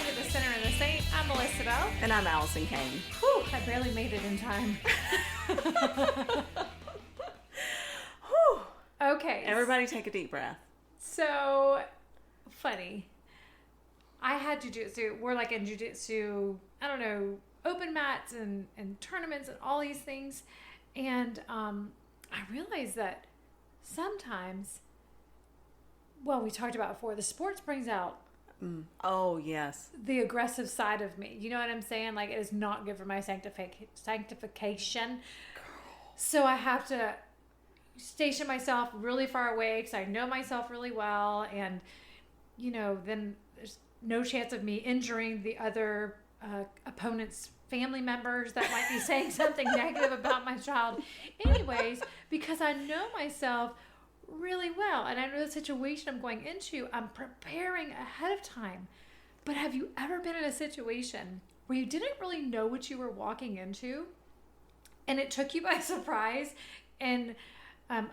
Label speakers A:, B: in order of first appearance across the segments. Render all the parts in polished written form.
A: Welcome to The Sinner and the Saint. I'm Melissa Bell.
B: And I'm Allison Kane.
A: Whew, I barely made it in time.
B: Whew.
A: Okay.
B: Everybody take a deep breath.
A: So, funny. I had jujitsu. We're like in jujitsu, I don't know, open mats and tournaments and all these things. And I realized that sometimes, well, we talked about before, the sports brings out
B: Oh, yes.
A: the aggressive side of me. You know what I'm saying? Like, it is not good for my sanctification. So I have to station myself really far away because I know myself really well. And, you know, then there's no chance of me injuring the other opponent's family members that might be saying something negative about my child. Anyways, because I know myself really well and I know the situation I'm going into, I'm preparing ahead of time. But have you ever been in a situation where you didn't really know what you were walking into and it took you by surprise? And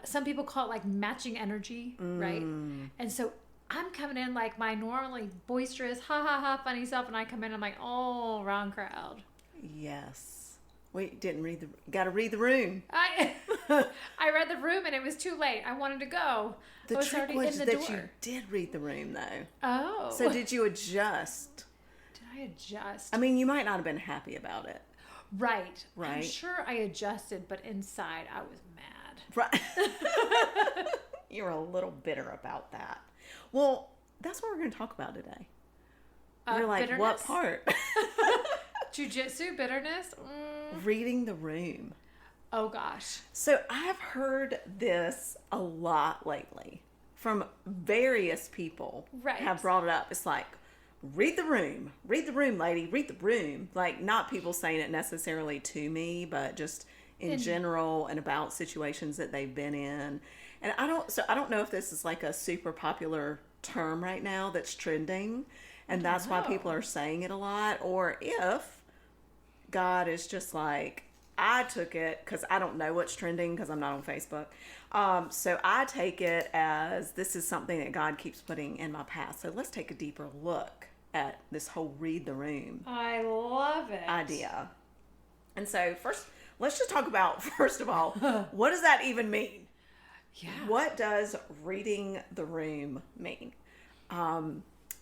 A: some people call it like matching energy, right? And so I'm coming in like my normally boisterous, ha ha ha, funny self, and I come in, I'm like, oh, wrong crowd.
B: Yes. Wait, gotta read the room.
A: I read the room and it was too late. I wanted to go.
B: The
A: I was
B: trick
A: already
B: was
A: in the
B: that
A: door.
B: you did read the room, though.
A: Oh.
B: So did you adjust?
A: Did I adjust?
B: I mean, you might not have been happy about it.
A: Right. I'm
B: Right.
A: sure I adjusted, but inside I was mad.
B: Right. You're a little bitter about that. Well, that's what we're going to talk about today. You're like,
A: bitterness?
B: what part?
A: Jiu-jitsu, bitterness?
B: Reading the room.
A: Oh, gosh.
B: So I've heard this a lot lately from various people.
A: Right.
B: Have brought it up. It's like, read the room, lady, read the room. Like, not people saying it necessarily to me, but just in general and about situations that they've been in. And I don't know if this is like a super popular term right now that's trending, and that's why people are saying it a lot, or if God is just like, I took it because I don't know what's trending because I'm not on Facebook. So I take it as this is something that God keeps putting in my path. So let's take a deeper look at this whole read the room
A: I love it.
B: idea. And so first, let's just talk about, first of all, what does that even mean?
A: Yeah.
B: What does reading the room mean?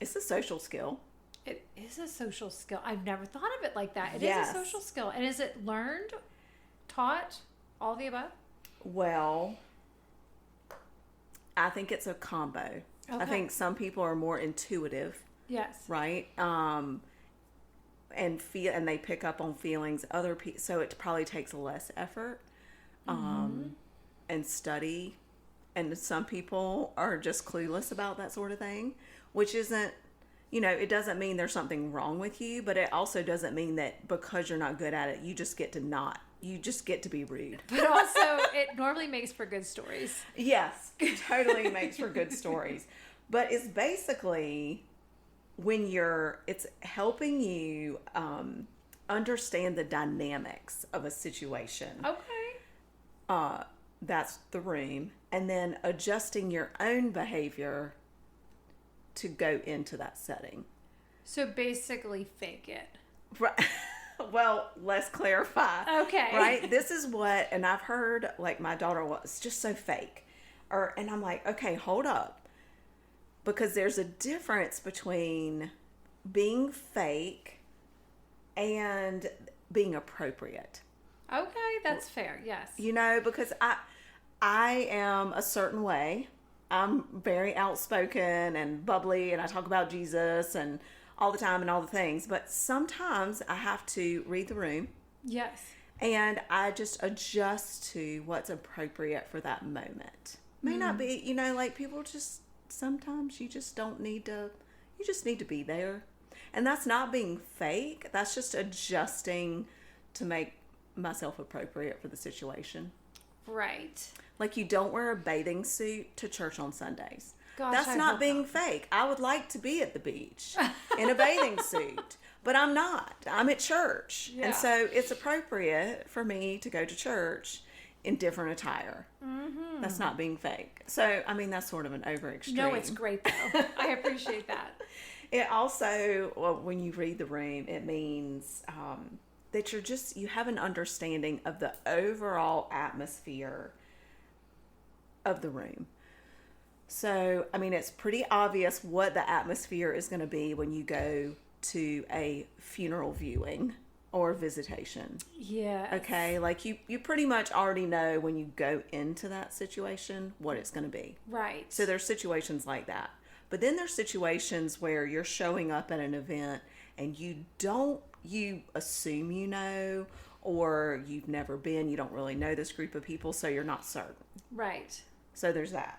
B: It's a social skill.
A: It is a social skill. I've never thought of it like that. It
B: Yes.
A: is a social skill. And is it learned, taught, all the above?
B: Well, I think it's a combo. I
A: Okay.
B: think some people are more intuitive,
A: Yes.
B: right? And they pick up on feelings. Other people, so it probably takes less effort, and study. And some people are just clueless about that sort of thing, which isn't, it doesn't mean there's something wrong with you, but it also doesn't mean that because you're not good at it, you just get to be rude.
A: But also, it normally makes for good stories.
B: Yes, it totally makes for good stories. But it's basically it's helping you understand the dynamics of a situation.
A: Okay.
B: That's the room. And then adjusting your own behavior to go into that setting.
A: So basically, fake it.
B: Right. Well, let's clarify.
A: Okay.
B: Right? This is what, and I've heard, like, my daughter was just so fake. And I'm like, okay, hold up. Because there's a difference between being fake and being appropriate.
A: Okay, that's fair. Yes.
B: Because I am a certain way. I'm very outspoken and bubbly, and I talk about Jesus and all the time and all the things. But sometimes I have to read the room.
A: Yes.
B: And I just adjust to what's appropriate for that moment. May not be, like people just, sometimes you just need to be there. And that's not being fake. That's just adjusting to make myself appropriate for the situation.
A: Right.
B: Like, you don't wear a bathing suit to church on Sundays.
A: Gosh,
B: That's
A: I
B: not
A: hope
B: being
A: not.
B: fake. I would like to be at the beach in a bathing suit, but I'm not. I'm at church.
A: Yeah.
B: And so it's appropriate for me to go to church in different attire. Mm-hmm. That's not being fake. So, I mean, that's sort of an over extreme.
A: No, it's great though. I appreciate that.
B: It also, well, when you read the room, it means that you have an understanding of the overall atmosphere of the room. So, I mean, it's pretty obvious what the atmosphere is going to be when you go to a funeral viewing or visitation.
A: Yeah.
B: Okay, like you pretty much already know when you go into that situation what it's going to be.
A: Right.
B: So there's situations like that. But then there's situations where you're showing up at an event and you assume you know, or you've never been, you don't really know this group of people, so you're not certain.
A: Right.
B: So there's that.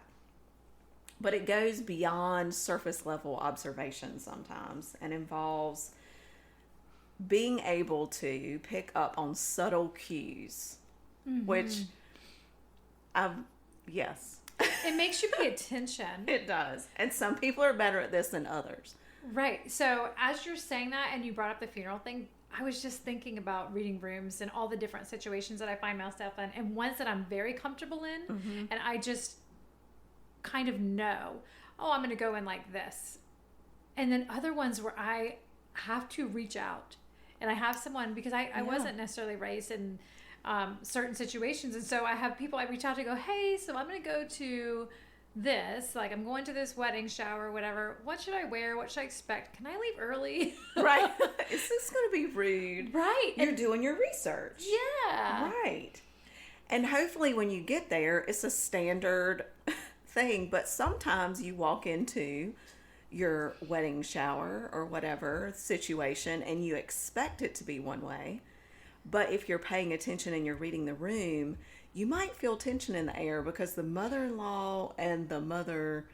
B: But it goes beyond surface level observation sometimes and involves being able to pick up on subtle cues, which, yes.
A: It makes you pay attention.
B: It does. And some people are better at this than others.
A: Right. So as you're saying that and you brought up the funeral thing, I was just thinking about reading rooms and all the different situations that I find myself in, and ones that I'm very comfortable in. And I just kind of know, oh, I'm going to go in like this. And then other ones where I have to reach out and I have someone, because I wasn't necessarily raised in certain situations. And so I have people I reach out to go, hey, so I'm going to go to this, like I'm going to this wedding shower or whatever. What should I wear? What should I expect? Can I leave early?
B: Right. Is this going to be rude?
A: Right.
B: You're doing your research.
A: Yeah.
B: Right. And hopefully when you get there, it's a standard thing. But sometimes you walk into your wedding shower or whatever situation and you expect it to be one way. But if you're paying attention and you're reading the room, you might feel tension in the air because the mother-in-law and the mother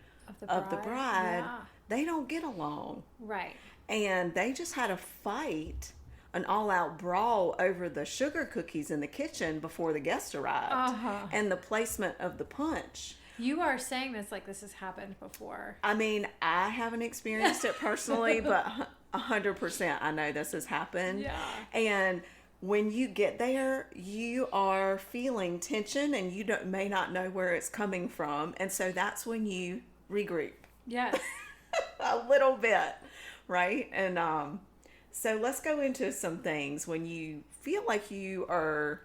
B: of the bride, they don't get along.
A: Right.
B: And they just had a fight, an all-out brawl over the sugar cookies in the kitchen before the guests arrived and the placement of the punch.
A: You are saying this like this has happened before.
B: I mean, I haven't experienced it personally, but 100% I know this has happened.
A: Yeah.
B: And when you get there, you are feeling tension and you may not know where it's coming from. And so that's when you regroup.
A: Yes.
B: A little bit, right? And so let's go into some things when you feel like you are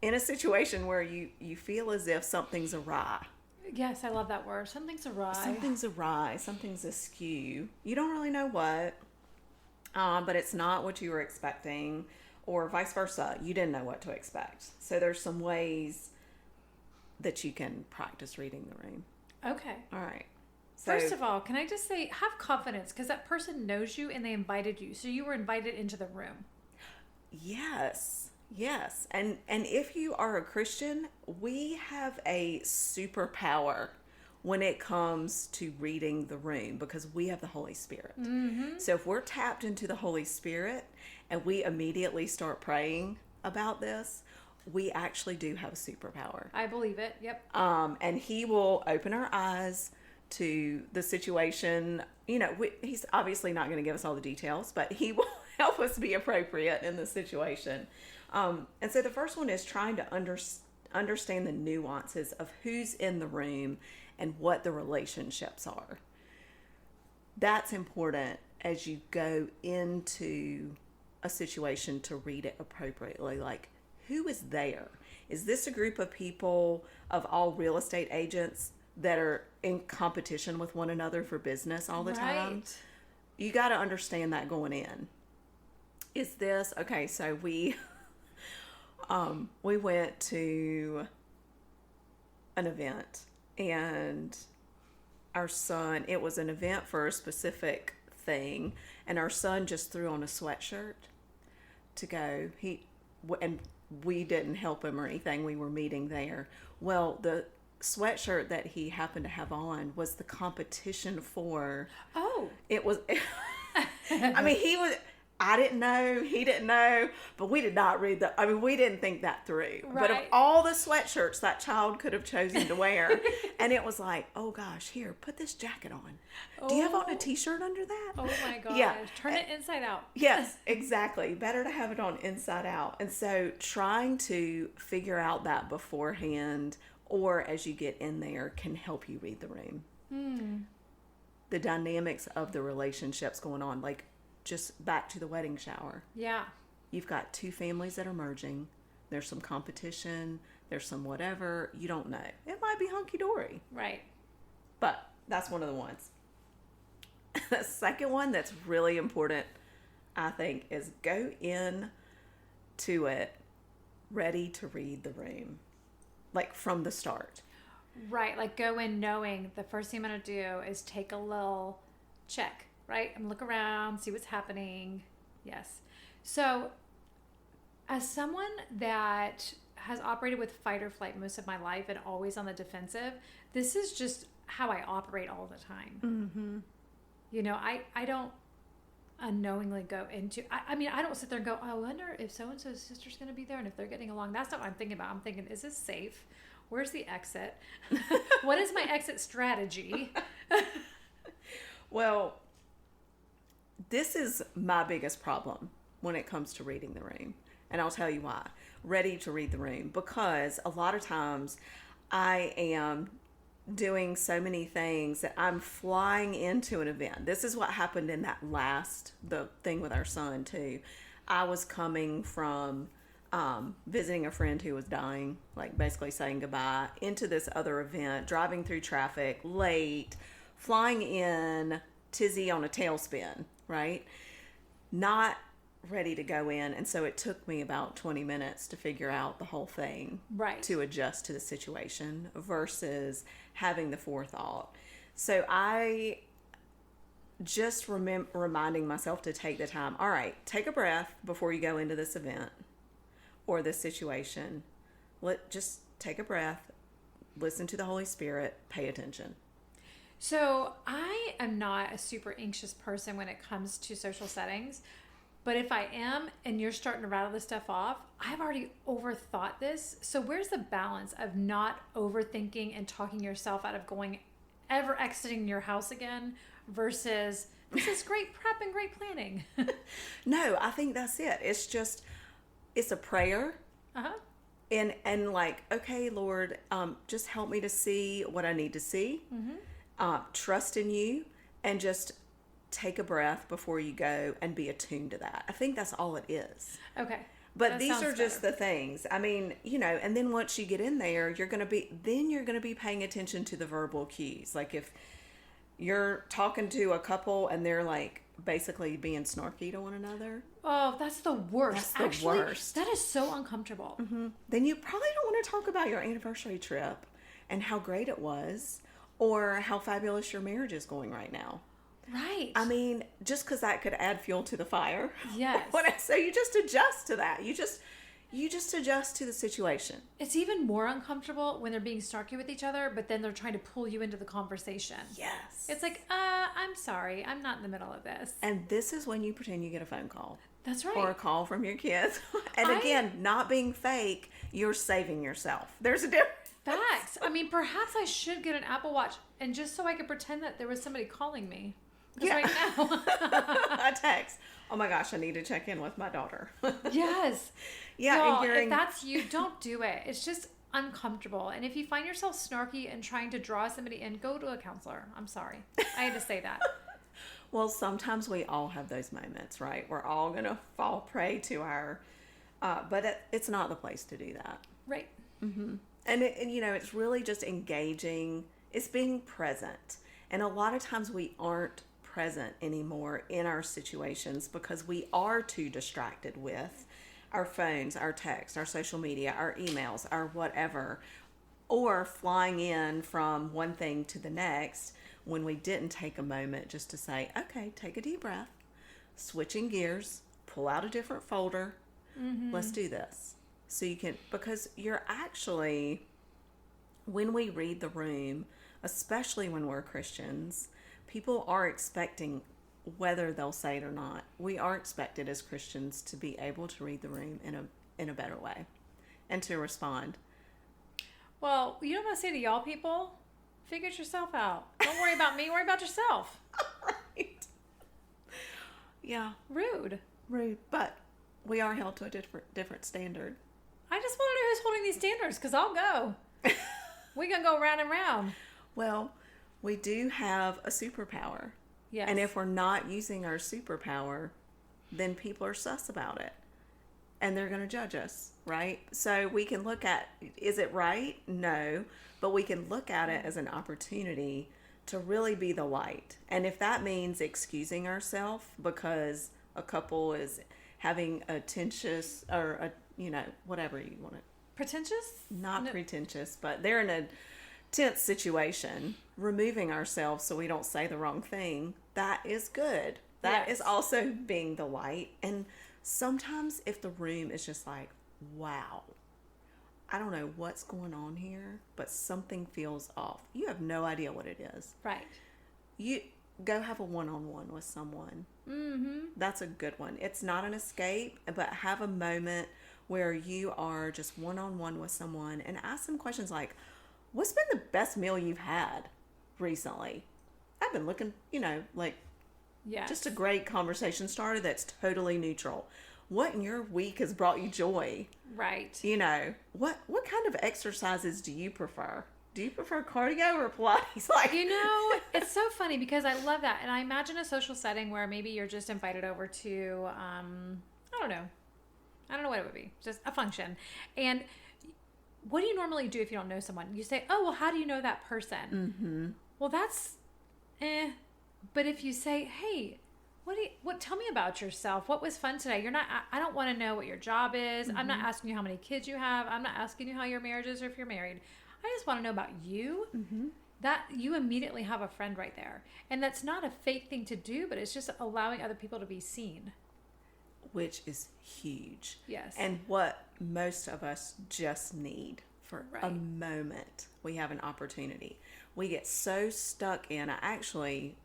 B: in a situation where you feel as if something's awry.
A: Yes, I love that word. Something's awry.
B: Something's awry. Something's askew. You don't really know what, but it's not what you were expecting, or vice versa. You didn't know what to expect. So there's some ways that you can practice reading the room.
A: Okay.
B: All right. So,
A: first of all, can I just say, have confidence, because that person knows you and they invited you. So you were invited into the room.
B: Yes. Yes. And if you are a Christian, we have a superpower when it comes to reading the room because we have the Holy Spirit. So if we're tapped into the Holy Spirit and we immediately start praying about this, we actually do have a superpower.
A: I believe it. Yep.
B: And he will open our eyes to the situation. You know, he's obviously not going to give us all the details, but he will help us be appropriate in the situation. And so the first one is trying to understand the nuances of who's in the room and what the relationships are. That's important as you go into a situation to read it appropriately. Like, who is there? Is this a group of people of all real estate agents that are in competition with one another for business all the time? You got to understand that going in. Is this, okay, so we went to an event and our son, it was an event for a specific thing, and our son just threw on a sweatshirt to go. And we didn't help him or anything. We were meeting there. Well, the sweatshirt that he happened to have on was the competition for.
A: Oh.
B: It was. I mean, I didn't know, he didn't know, but we did not read we didn't think that through.
A: Right.
B: But of all the sweatshirts that child could have chosen to wear, and it was like, oh gosh, here, put this jacket on. Do you have on a t-shirt under that?
A: Oh my gosh.
B: Yeah.
A: Turn it inside out.
B: Yes, exactly. Better to have it on inside out. And so trying to figure out that beforehand or as you get in there can help you read the room. the dynamics of the relationships going on. Like, just back to the wedding shower.
A: Yeah.
B: You've got two families that are merging. There's some competition. There's some whatever. You don't know. It might be hunky-dory.
A: Right.
B: But that's one of the ones. The second one that's really important, I think, is go in to it ready to read the room. Like, from the start.
A: Right. Like, go in knowing the first thing I'm going to do is take a little check, right? I'm look around, see what's happening. Yes. So, as someone that has operated with fight or flight most of my life and always on the defensive, this is just how I operate all the time.
B: Mm-hmm.
A: You know, I don't unknowingly go into, I mean, I don't sit there and go, I wonder if so-and-so's sister's going to be there and if they're getting along. That's not what I'm thinking about. I'm thinking, is this safe? Where's the exit? What is my exit strategy?
B: Well, this is my biggest problem when it comes to reading the room. And I'll tell you why. Ready to read the room. Because a lot of times I am doing so many things that I'm flying into an event. This is what happened in the thing with our son too. I was coming from visiting a friend who was dying, like basically saying goodbye, into this other event, driving through traffic, late, flying in, tizzy on a tailspin, right? Not ready to go in. And so it took me about 20 minutes to figure out the whole thing,
A: Right.
B: to adjust to the situation versus having the forethought. So I just reminding myself to take the time. All right, take a breath before you go into this event or this situation. Just take a breath, listen to the Holy Spirit, pay attention.
A: So I am not a super anxious person when it comes to social settings. But if I am, and you're starting to rattle this stuff off, I've already overthought this. So where's the balance of not overthinking and talking yourself out of ever exiting your house again versus this is great prep and great planning?
B: No, I think that's it. It's a prayer.
A: Uh-huh.
B: And like, okay, Lord, just help me to see what I need to see.
A: Mm-hmm.
B: Trust in you, and just take a breath before you go and be attuned to that. I think that's all it is.
A: Okay.
B: But
A: That
B: these
A: sounds
B: are just
A: better.
B: the things. I mean, you know, and then once you get in there, you're going to be paying attention to the verbal cues. Like if you're talking to a couple and they're like basically being snarky to one another,
A: Oh, that's the worst.
B: That's the worst.
A: That is so uncomfortable.
B: mm-hmm, then you probably don't want to talk about your anniversary trip and how great it was or how fabulous your marriage is going right now.
A: Right.
B: I mean, just because that could add fuel to the fire.
A: Yes.
B: So you just adjust to that. You just adjust to the situation.
A: It's even more uncomfortable when they're being snarky with each other, but then they're trying to pull you into the conversation.
B: Yes.
A: It's like, I'm sorry, I'm not in the middle of this.
B: And this is when you pretend you get a phone call.
A: That's right.
B: Or a call from your kids. And again, not being fake, you're saving yourself. There's a difference.
A: Facts. I mean, perhaps I should get an Apple Watch and just so I could pretend that there was somebody calling me. Because right now.
B: A text. Oh my gosh, I need to check in with my daughter.
A: Yes.
B: Yeah,
A: Y'all,
B: and hearing...
A: if that's you, don't do it. It's just uncomfortable. And if you find yourself snarky and trying to draw somebody in, go to a counselor. I'm sorry. I had to say that.
B: Well, sometimes we all have those moments, right? We're all going to fall prey to our... but it's not the place to do that.
A: Right.
B: Mm-hmm. And you know, it's really just engaging. It's being present. And a lot of times we aren't present anymore in our situations because we are too distracted with our phones, our texts, our social media, our emails, our whatever, or flying in from one thing to the next when we didn't take a moment just to say, okay, take a deep breath, switching gears, pull out a different folder, let's do this. So you can, because you're actually, when we read the room, especially when we're Christians, people are expecting, whether they'll say it or not, we are expected as Christians to be able to read the room in a better way and to respond.
A: Well, you know what I say to y'all people? Figure it yourself out. Don't worry about me. Worry about yourself.
B: Right. Yeah.
A: Rude.
B: But we are held to a different standard.
A: I just want to know who's holding these standards because I'll go. We're going to go round and round.
B: Well, We do have a superpower.
A: Yes.
B: And if we're not using our superpower, then people are sus about it. And they're going to judge us, right? So we can look at, is it right? No. But we can look at it as an opportunity to really be the light. And if that means excusing ourselves because a couple is having a tensious or a, whatever you want to.
A: Pretentious?
B: Not
A: No.
B: pretentious, but they're in a tense situation, removing ourselves so we don't say the wrong thing, that is good. That is
A: Yes.
B: also being the light. And sometimes if the room is just like, wow, I don't know what's going on here, but something feels off. You have no idea what it is.
A: Right.
B: You go have a one-on-one with someone.
A: Mm-hmm.
B: That's a good one. It's not an escape, but have a moment where you are just one-on-one with someone and ask them questions like, what's been the best meal you've had recently? I've been looking, like
A: Yes.
B: just a great conversation starter that's totally neutral. What in your week has brought you joy?
A: Right.
B: What kind of exercises do you prefer? Do you prefer cardio or Pilates? Like,
A: It's so funny because I love that. And I imagine a social setting where maybe you're just invited over to, I don't know what it would be, just a function. And what do you normally do if you don't know someone? You say, oh, well, how do you know that person?
B: mm-hmm.
A: Well, that's, But if you say, hey, tell me about yourself. What was fun today? I don't want to know what your job is. I'm not asking you how many kids you have. I'm not asking you how your marriage is or if you're married. I just want to know about you.
B: Mm-hmm.
A: That you immediately have a friend right there. And that's not a fake thing to do, but it's just allowing other people to be seen.
B: Which is huge.
A: Yes.
B: And what most of us just need for a
A: Right.
B: moment. We have an opportunity. We get so stuck in, I actually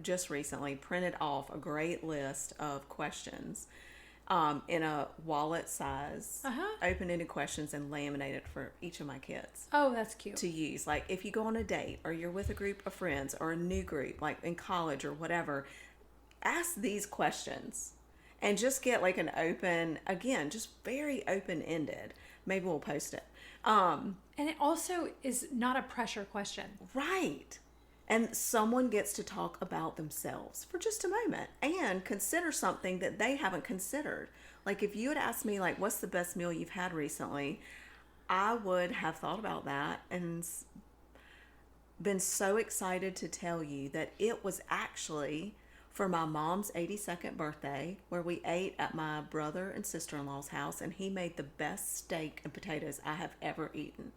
B: just recently printed off a great list of questions in a wallet size, open-ended questions, and laminated for each of my kids
A: Oh, that's cute.
B: to use. Like if you go on a date or you're with a group of friends or a new group, like in college or whatever, ask these questions and just get like an open, again, just very open-ended. Maybe we'll post it.
A: And it also is not a pressure question.
B: Right. And someone gets to talk about themselves for just a moment and consider something that they haven't considered. Like if you had asked me, like, what's the best meal you've had recently? I would have thought about that and been so excited to tell you that it was actually for my mom's 82nd birthday, where we ate at my brother and sister-in-law's house, and he made the best steak and potatoes I have ever eaten.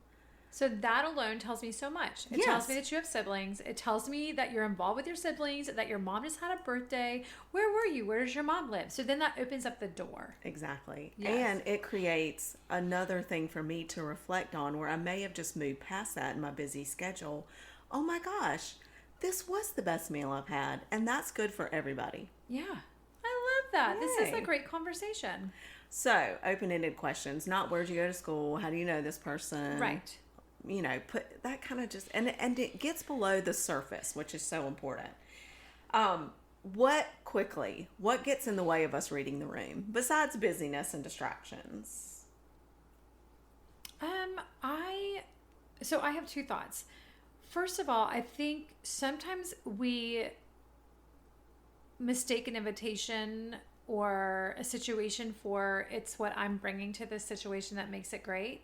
A: So that alone tells me so much. It tells me that you have siblings. It tells me that you're involved with your siblings, that your mom just had a birthday. Where were you? Where does your mom live? So then that opens up the door.
B: Exactly.
A: Yes.
B: And it creates another thing for me to reflect on where I may have just moved past that in my busy schedule. Oh my gosh, this was the best meal I've had. And that's good for everybody.
A: Yeah. I love that. This is a
B: Yay.
A: great conversation.
B: So, open-ended questions, not where'd you go to school? How do you know this person?
A: Right.
B: Put that kind of just, and it gets below the surface, which is so important. What gets in the way of us reading the room besides busyness and distractions?
A: I have two thoughts. First of all, I think sometimes we mistake an invitation or a situation for it's what I'm bringing to this situation that makes it great.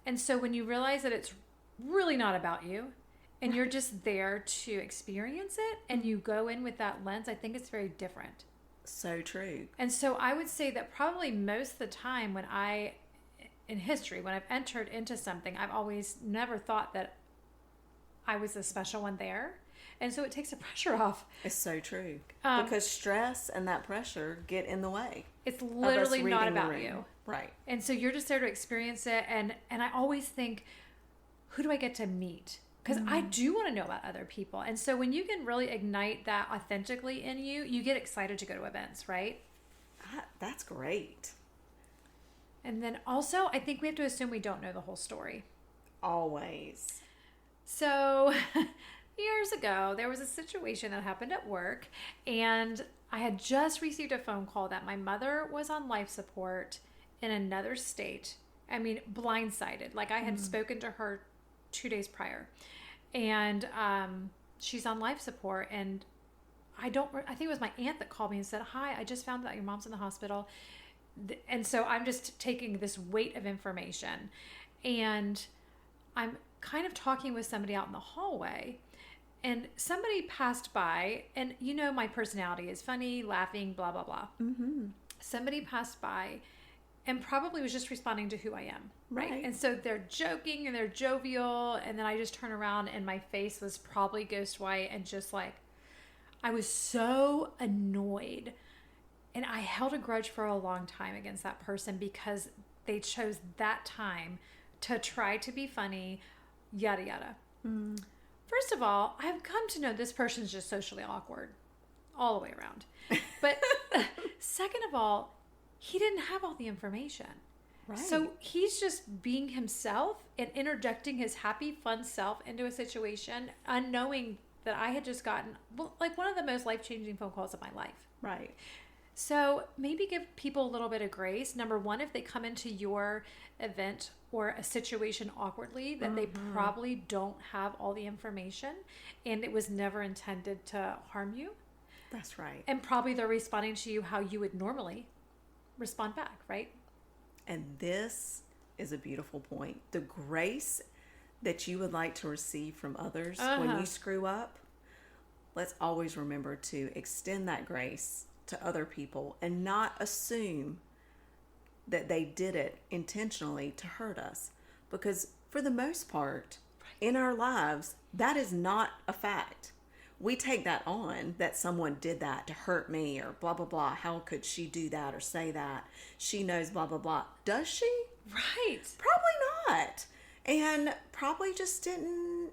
A: And so when you realize that it's really not about you and you're just there to experience it and you go in with that lens, I think it's very different.
B: So true.
A: And so I would say that probably most of the time when I've entered into something, I've always never thought that I was the special one there. And so it takes the pressure off.
B: It's so true. Because stress and that pressure get in the way.
A: It's
B: of us
A: literally not
B: reading the
A: about
B: room.
A: you.
B: Right.
A: And so you're just there to experience it. And I always think, who do I get to meet? Because I do want to know about other people. And so when you can really ignite that authentically in you, you get excited to go to events, right?
B: That's great.
A: And then also, I think we have to assume we don't know the whole story.
B: Always.
A: So years ago, there was a situation that happened at work, and I had just received a phone call that my mother was on life support in another state. I mean, blindsided. Like I had spoken to her 2 days prior. and she's on life support. And I think it was my aunt that called me and said, "Hi, I just found out your mom's in the hospital." And so I'm just taking this weight of information, and I'm kind of talking with somebody out in the hallway, and somebody passed by, and you know, my personality is funny, laughing, blah, blah, blah. Mm-hmm. Somebody passed by and probably was just responding to who I am. Right. And so they're joking and they're jovial. And then I just turn around and my face was probably ghost white, and just like, I was so annoyed. And I held a grudge for a long time against that person because they chose that time to try to be funny, yada, yada. Mm. First of all, I've come to know this person's just socially awkward all the way around. But second of all, he didn't have all the information. Right. So he's just being himself and interjecting his happy, fun self into a situation, unknowing that I had just gotten, like, one of the most life-changing phone calls of my life.
B: Right.
A: So maybe give people a little bit of grace. Number one, if they come into your event or a situation awkwardly, that they probably don't have all the information and it was never intended to harm you.
B: That's right.
A: And probably they're responding to you how you would normally respond back, right?
B: And this is a beautiful point. The grace that you would like to receive from others when you screw up, let's always remember to extend that grace to other people and not assume that they did it intentionally to hurt us. Because for the most part, in our lives, that is not a fact. We take that on, that someone did that to hurt me or blah, blah, blah. How could she do that or say that? She knows blah, blah, blah. Does she?
A: Right.
B: Probably not. And probably just didn't,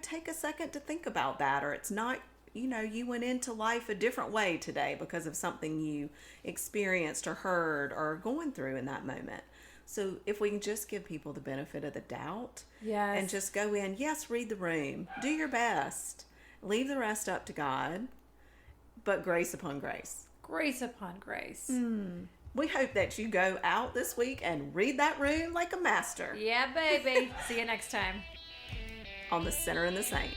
B: take a second to think about that. Or it's not, you went into life a different way today because of something you experienced or heard or going through in that moment. So if we can just give people the benefit of the doubt, and just go in, yes, read the room, do your best, leave the rest up to God, but grace upon grace.
A: Grace upon grace.
B: We hope that you go out this week and read that room like a master.
A: Yeah, baby. See you next time
B: on The Sinner and the Saint.